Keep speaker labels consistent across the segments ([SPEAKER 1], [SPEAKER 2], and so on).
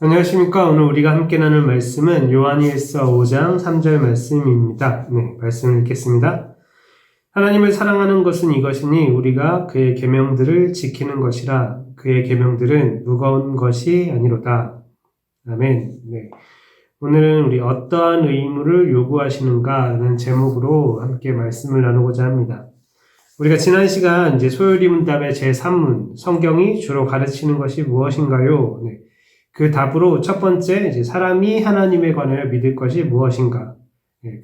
[SPEAKER 1] 안녕하십니까. 오늘 우리가 함께 나눌 말씀은 요한일서 5장 3절 말씀입니다. 말씀을 읽겠습니다. 하나님을 사랑하는 것은 이것이니 우리가 그의 계명들을 지키는 것이라. 그의 계명들은 무거운 것이 아니로다. 아멘. 오늘은 우리 어떠한 의무를 요구하시는가라는 제목으로 함께 말씀을 나누고자 합니다. 우리가 지난 시간 이제 소요리 문답의 제3문, 성경이 주로 가르치는 것이 무엇인가요? 그 답으로 첫 번째, 이제 사람이 하나님에 관하여 믿을 것이 무엇인가?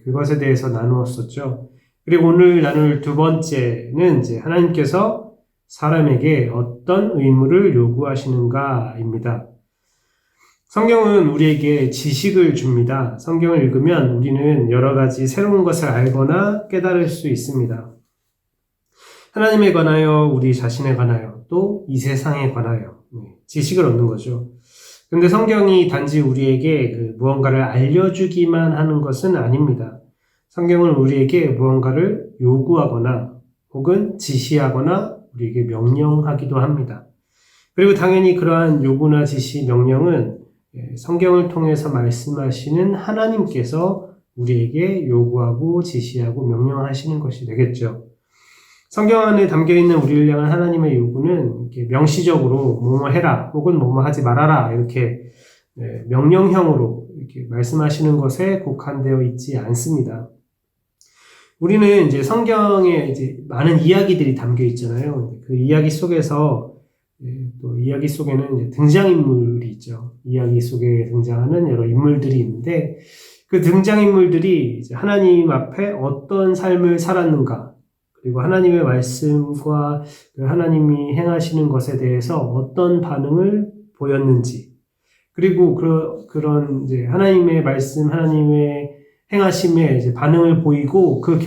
[SPEAKER 1] 그것에 대해서 나누었었죠. 그리고 오늘 나눌 두 번째는 이제 하나님께서 사람에게 어떤 의무를 요구하시는가입니다. 성경은 우리에게 지식을 줍니다. 성경을 읽으면 우리는 여러 가지 새로운 것을 알거나 깨달을 수 있습니다. 하나님에 관하여, 우리 자신에 관하여, 또 이 세상에 관하여 지식을 얻는 거죠. 근데 성경이 단지 우리에게 무언가를 알려주기만 하는 것은 아닙니다. 성경은 우리에게 무언가를 요구하거나 혹은 지시하거나 우리에게 명령하기도 합니다. 그리고 당연히 그러한 요구나 지시, 명령은 성경을 통해서 말씀하시는 하나님께서 우리에게 요구하고 지시하고 명령하시는 것이 되겠죠. 성경 안에 담겨있는 우리를 향한 하나님의 요구는 이렇게 명시적으로 뭐뭐 해라 혹은 뭐뭐 하지 말아라 이렇게 명령형으로 이렇게 말씀하시는 것에 국한되어 있지 않습니다. 우리는 이제 성경에 이제 많은 이야기들이 담겨 있잖아요. 그 이야기 속에서 또 이야기 속에는 이제 등장인물이 있죠. 이야기 속에 등장하는 여러 인물들이 있는데 그 등장인물들이 이제 하나님 앞에 어떤 삶을 살았는가, 그리고 하나님의 말씀과 하나님이 행하시는 것에 대해서 어떤 반응을 보였는지, 그리고 그런 이제 하나님의 말씀, 하나님의 행하심에 이제 반응을 보이고 그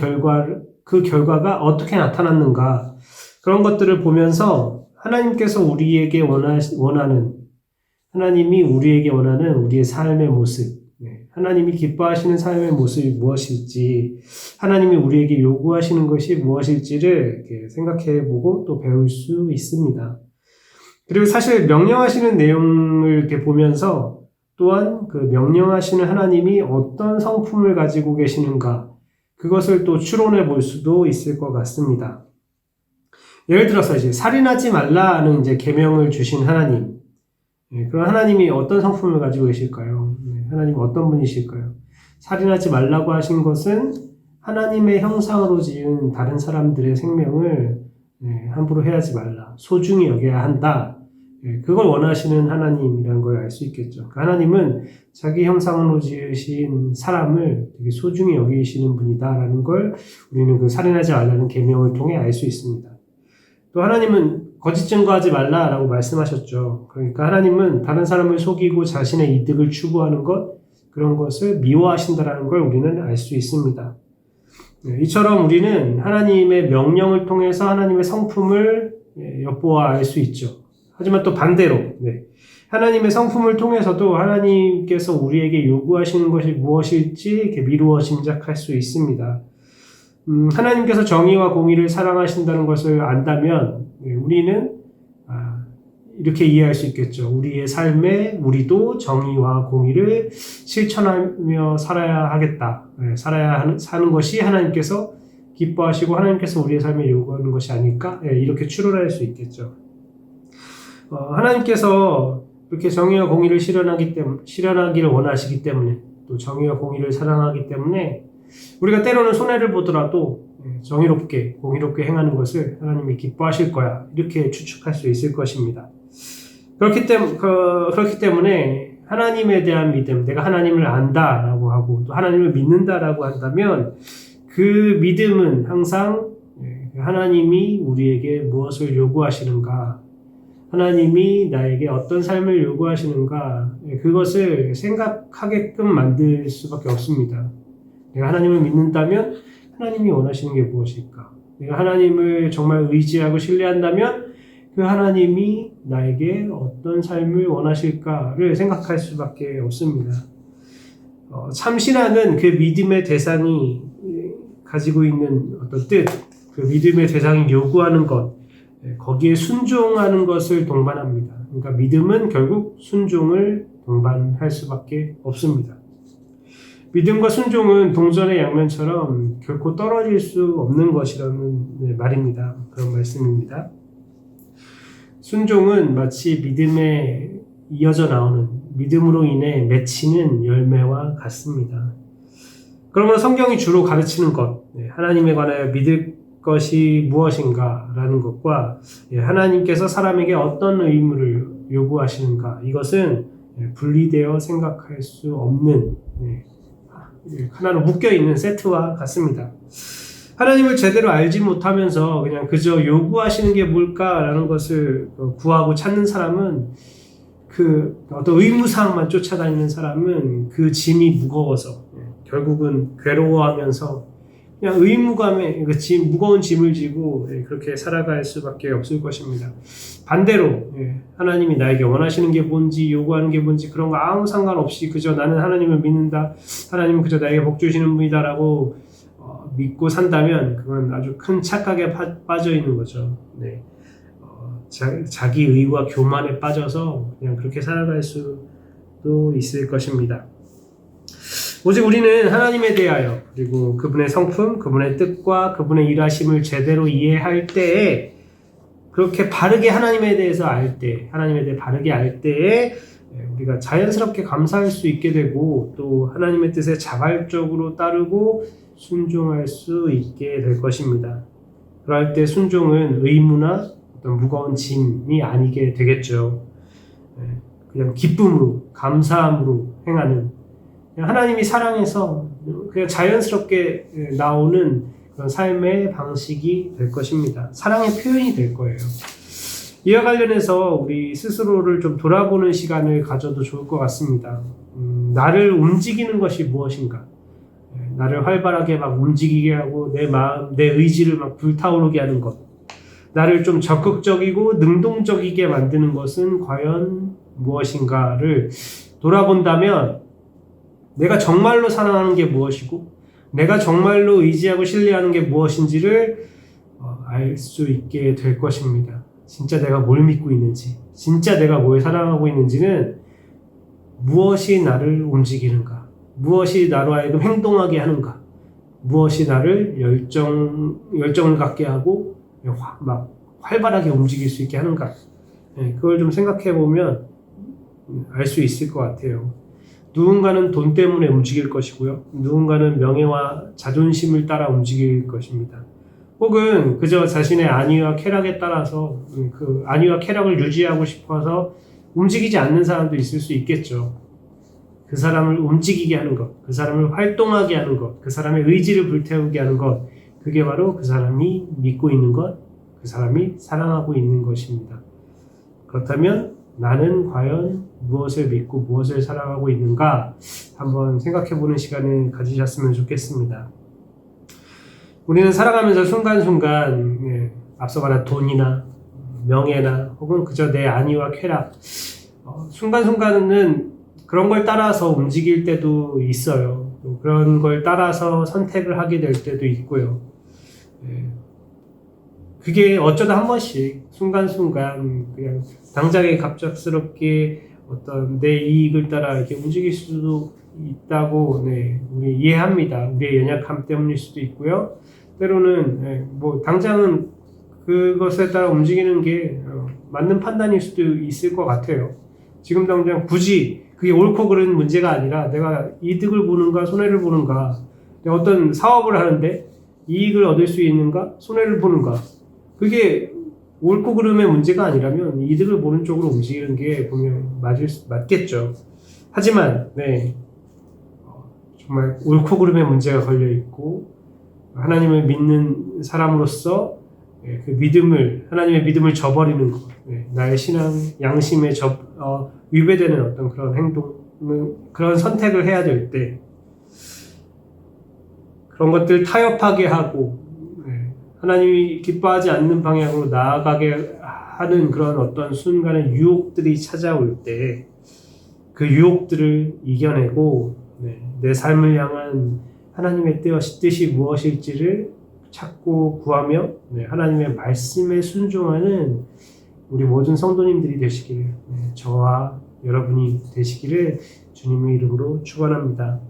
[SPEAKER 1] 결과가 어떻게 나타났는가, 그런 것들을 보면서 하나님께서 우리에게 하나님이 우리에게 원하는 우리의 삶의 모습, 하나님이 기뻐하시는 삶의 모습이 무엇일지, 하나님이 우리에게 요구하시는 것이 무엇일지를 이렇게 생각해보고 또 배울 수 있습니다. 그리고 사실 명령하시는 내용을 이렇게 보면서 또한 그 명령하시는 하나님이 어떤 성품을 가지고 계시는가, 그것을 또 추론해 볼 수도 있을 것 같습니다. 예를 들어서 이제 살인하지 말라는 이제 계명을 주신 하나님, 그럼 하나님이 어떤 성품을 가지고 계실까요? 하나님은 어떤 분이실까요? 살인하지 말라고 하신 것은 하나님의 형상으로 지은 다른 사람들의 생명을 함부로 해하지 말라, 소중히 여겨야 한다, 그걸 원하시는 하나님이라는 걸 알 수 있겠죠. 하나님은 자기 형상으로 지으신 사람을 되게 소중히 여기시는 분이다라는 걸 우리는 그 살인하지 말라는 계명을 통해 알 수 있습니다. 또 하나님은 거짓 증거하지 말라라고 말씀하셨죠. 그러니까 하나님은 다른 사람을 속이고 자신의 이득을 추구하는 것, 그런 것을 미워하신다라는 걸 우리는 알 수 있습니다. 이처럼 우리는 하나님의 명령을 통해서 하나님의 성품을 엿보아 알 수 있죠. 하지만 또 반대로 하나님의 성품을 통해서도 하나님께서 우리에게 요구하시는 것이 무엇일지 이렇게 미루어 짐작할 수 있습니다. 하나님께서 정의와 공의를 사랑하신다는 것을 안다면 우리는 이렇게 이해할 수 있겠죠. 우리의 삶에 우리도 정의와 공의를 실천하며 살아야 하겠다. 사는 것이 하나님께서 기뻐하시고 하나님께서 우리의 삶에 요구하는 것이 아닐까? 이렇게 추론할 수 있겠죠. 하나님께서 이렇게 정의와 공의를 실현하기를 원하시기 때문에, 또 정의와 공의를 사랑하기 때문에 우리가 때로는 손해를 보더라도 정의롭게, 공의롭게 행하는 것을 하나님이 기뻐하실 거야, 이렇게 추측할 수 있을 것입니다. 그렇기 때문에 하나님에 대한 믿음, 내가 하나님을 안다라고 하고 또 하나님을 믿는다라고 한다면 그 믿음은 항상 하나님이 우리에게 무엇을 요구하시는가, 하나님이 나에게 어떤 삶을 요구하시는가, 그것을 생각하게끔 만들 수밖에 없습니다. 내가 하나님을 믿는다면 하나님이 원하시는 게 무엇일까? 내가 하나님을 정말 의지하고 신뢰한다면 그 하나님이 나에게 어떤 삶을 원하실까를 생각할 수밖에 없습니다. 참 신앙은 그 믿음의 대상이 가지고 있는 어떤 뜻, 그 믿음의 대상이 요구하는 것, 거기에 순종하는 것을 동반합니다. 그러니까 믿음은 결국 순종을 동반할 수밖에 없습니다. 믿음과 순종은 동전의 양면처럼 결코 떨어질 수 없는 것이라는 말입니다. 그런 말씀입니다. 순종은 마치 믿음에 이어져 나오는 믿음으로 인해 맺히는 열매와 같습니다. 그러면 성경이 주로 가르치는 것, 하나님에 관하여 믿을 것이 무엇인가 라는 것과 하나님께서 사람에게 어떤 의무를 요구하시는가, 이것은 분리되어 생각할 수 없는 하나로 묶여있는 세트와 같습니다. 하나님을 제대로 알지 못하면서 그냥 그저 요구하시는 게 뭘까라는 것을 구하고 찾는 사람은, 그 어떤 의무사항만 쫓아다니는 사람은 그 짐이 무거워서 결국은 괴로워하면서 그냥 의무감에 무거운 짐을 지고 그렇게 살아갈 수밖에 없을 것입니다. 반대로 하나님이 나에게 원하시는 게 뭔지, 요구하는 게 뭔지 그런 거 아무 상관없이 그저 나는 하나님을 믿는다, 하나님은 그저 나에게 복 주시는 분이다 라고 믿고 산다면 그건 아주 큰 착각에 빠져 있는 거죠. 자기 의와 교만에 빠져서 그냥 그렇게 살아갈 수도 있을 것입니다. 오직 우리는 하나님에 대하여, 그리고 그분의 성품, 그분의 뜻과 그분의 일하심을 제대로 이해할 때에, 그렇게 바르게 하나님에 대해서 알 때, 하나님에 대해 바르게 알 때에 우리가 자연스럽게 감사할 수 있게 되고, 또 하나님의 뜻에 자발적으로 따르고 순종할 수 있게 될 것입니다. 그럴 때 순종은 의무나 어떤 무거운 짐이 아니게 되겠죠. 그냥 기쁨으로, 감사함으로 행하는, 하나님이 사랑해서 그냥 자연스럽게 나오는 그런 삶의 방식이 될 것입니다. 사랑의 표현이 될 거예요. 이와 관련해서 우리 스스로를 좀 돌아보는 시간을 가져도 좋을 것 같습니다. 나를 움직이는 것이 무엇인가? 나를 활발하게 막 움직이게 하고 내 마음, 내 의지를 막 불타오르게 하는 것, 나를 좀 적극적이고 능동적이게 만드는 것은 과연 무엇인가를 돌아본다면, 내가 정말로 사랑하는 게 무엇이고 내가 정말로 의지하고 신뢰하는 게 무엇인지를 알 수 있게 될 것입니다. 진짜 내가 뭘 믿고 있는지, 진짜 내가 뭘 사랑하고 있는지는 무엇이 나를 움직이는가, 무엇이 나로 하여금 행동하게 하는가, 무엇이 나를 열정을 갖게 하고 막 활발하게 움직일 수 있게 하는가, 그걸 좀 생각해 보면 알 수 있을 것 같아요. 누군가는 돈 때문에 움직일 것이고요. 누군가는 명예와 자존심을 따라 움직일 것입니다. 혹은 그저 자신의 안위와 쾌락에 따라서 그 안위와 쾌락을 유지하고 싶어서 움직이지 않는 사람도 있을 수 있겠죠. 그 사람을 움직이게 하는 것, 그 사람을 활동하게 하는 것, 그 사람의 의지를 불태우게 하는 것, 그게 바로 그 사람이 믿고 있는 것, 그 사람이 사랑하고 있는 것입니다. 그렇다면 나는 과연 무엇을 믿고 무엇을 사랑하고 있는가 한번 생각해보는 시간을 가지셨으면 좋겠습니다. 우리는 살아가면서 순간순간 앞서 말한 돈이나 명예나 혹은 그저 내 안위와 쾌락, 순간순간은 그런 걸 따라서 움직일 때도 있어요. 그런 걸 따라서 선택을 하게 될 때도 있고요. 그게 어쩌다 한 번씩 순간순간 그냥 당장에 갑작스럽게 어떤 내 이익을 따라 이렇게 움직일 수도 있다고 우리 이해합니다. 우리의 연약함 때문일 수도 있고요. 때로는 뭐 당장은 그것에 따라 움직이는 게 맞는 판단일 수도 있을 것 같아요. 지금 당장 굳이 그게 옳고 그른 문제가 아니라 내가 이득을 보는가 손해를 보는가, 내가 어떤 사업을 하는데 이익을 얻을 수 있는가 손해를 보는가, 그게 옳고 그름의 문제가 아니라면 이득을 보는 쪽으로 움직이는 게 보면 맞겠죠. 하지만 정말 옳고 그름의 문제가 걸려 있고 하나님을 믿는 사람으로서 그 믿음을, 하나님의 믿음을 저버리는 것, 나의 신앙 양심에 위배되는 어떤 그런 행동, 그런 선택을 해야 될 때 그런 것들 타협하게 하고 하나님이 기뻐하지 않는 방향으로 나아가게 하는 그런 어떤 순간의 유혹들이 찾아올 때 그 유혹들을 이겨내고 내 삶을 향한 하나님의 뜻이 무엇일지를 찾고 구하며 하나님의 말씀에 순종하는 우리 모든 성도님들이 되시길 저와 여러분이 되시기를 주님의 이름으로 축원합니다.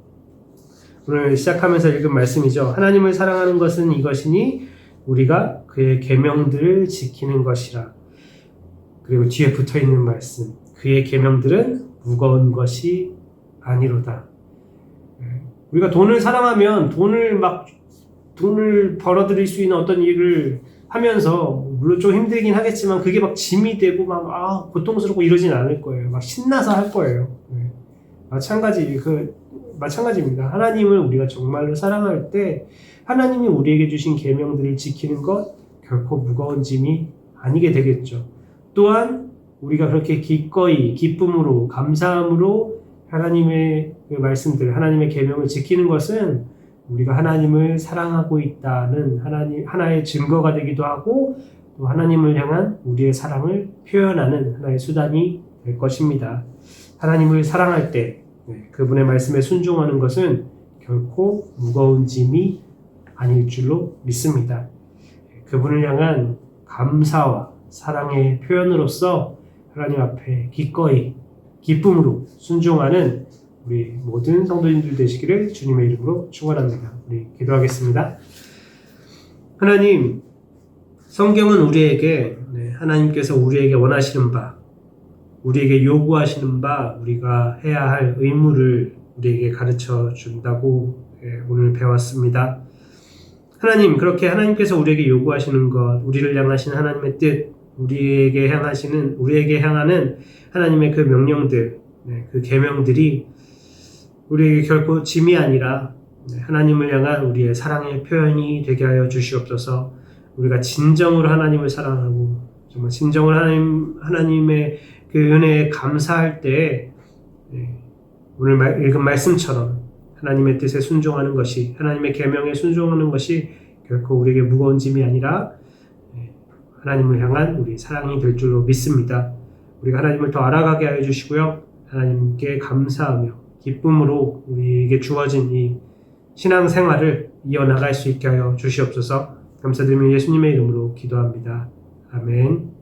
[SPEAKER 1] 오늘 시작하면서 읽은 말씀이죠. 하나님을 사랑하는 것은 이것이니 우리가 그의 계명들을 지키는 것이라. 그리고 뒤에 붙어있는 말씀, 그의 계명들은 무거운 것이 아니로다. 우리가 돈을 사랑하면 돈을 벌어들일 수 있는 어떤 일을 하면서 물론 좀 힘들긴 하겠지만 그게 막 짐이 되고 고통스럽고 이러진 않을 거예요. 막 신나서 할 거예요. 마찬가지입니다. 하나님을 우리가 정말로 사랑할 때 하나님이 우리에게 주신 계명들을 지키는 것 결코 무거운 짐이 아니게 되겠죠. 또한 우리가 그렇게 기꺼이 기쁨으로 감사함으로 하나님의 그 말씀들, 하나님의 계명을 지키는 것은 우리가 하나님을 사랑하고 있다는 하나의 증거가 되기도 하고 또 하나님을 향한 우리의 사랑을 표현하는 하나의 수단이 될 것입니다. 하나님을 사랑할 때 그분의 말씀에 순종하는 것은 결코 무거운 짐이 아닐 줄로 믿습니다. 그분을 향한 감사와 사랑의 표현으로서 하나님 앞에 기꺼이 기쁨으로 순종하는 우리 모든 성도님들 되시기를 주님의 이름으로 축원합니다. 우리 기도하겠습니다. 하나님, 성경은 우리에게 하나님께서 우리에게 원하시는 바, 우리에게 요구하시는 바, 우리가 해야 할 의무를 우리에게 가르쳐 준다고 오늘 배웠습니다. 하나님, 그렇게 하나님께서 우리에게 요구하시는 것, 우리를 향하신 하나님의 뜻, 우리에게 향하는 하나님의 그 명령들, 그 계명들이 우리에게 결코 짐이 아니라 하나님을 향한 우리의 사랑의 표현이 되게 하여 주시옵소서. 우리가 진정으로 하나님을 사랑하고 정말 진정으로 하나님의 그 은혜에 감사할 때 오늘 읽은 말씀처럼 하나님의 뜻에 순종하는 것이, 하나님의 계명에 순종하는 것이 결코 우리에게 무거운 짐이 아니라 하나님을 향한 우리 사랑이 될 줄로 믿습니다. 우리가 하나님을 더 알아가게 하여 주시고요. 하나님께 감사하며 기쁨으로 우리에게 주어진 이 신앙생활을 이어나갈 수 있게 하여 주시옵소서. 감사드리며 예수님의 이름으로 기도합니다. 아멘.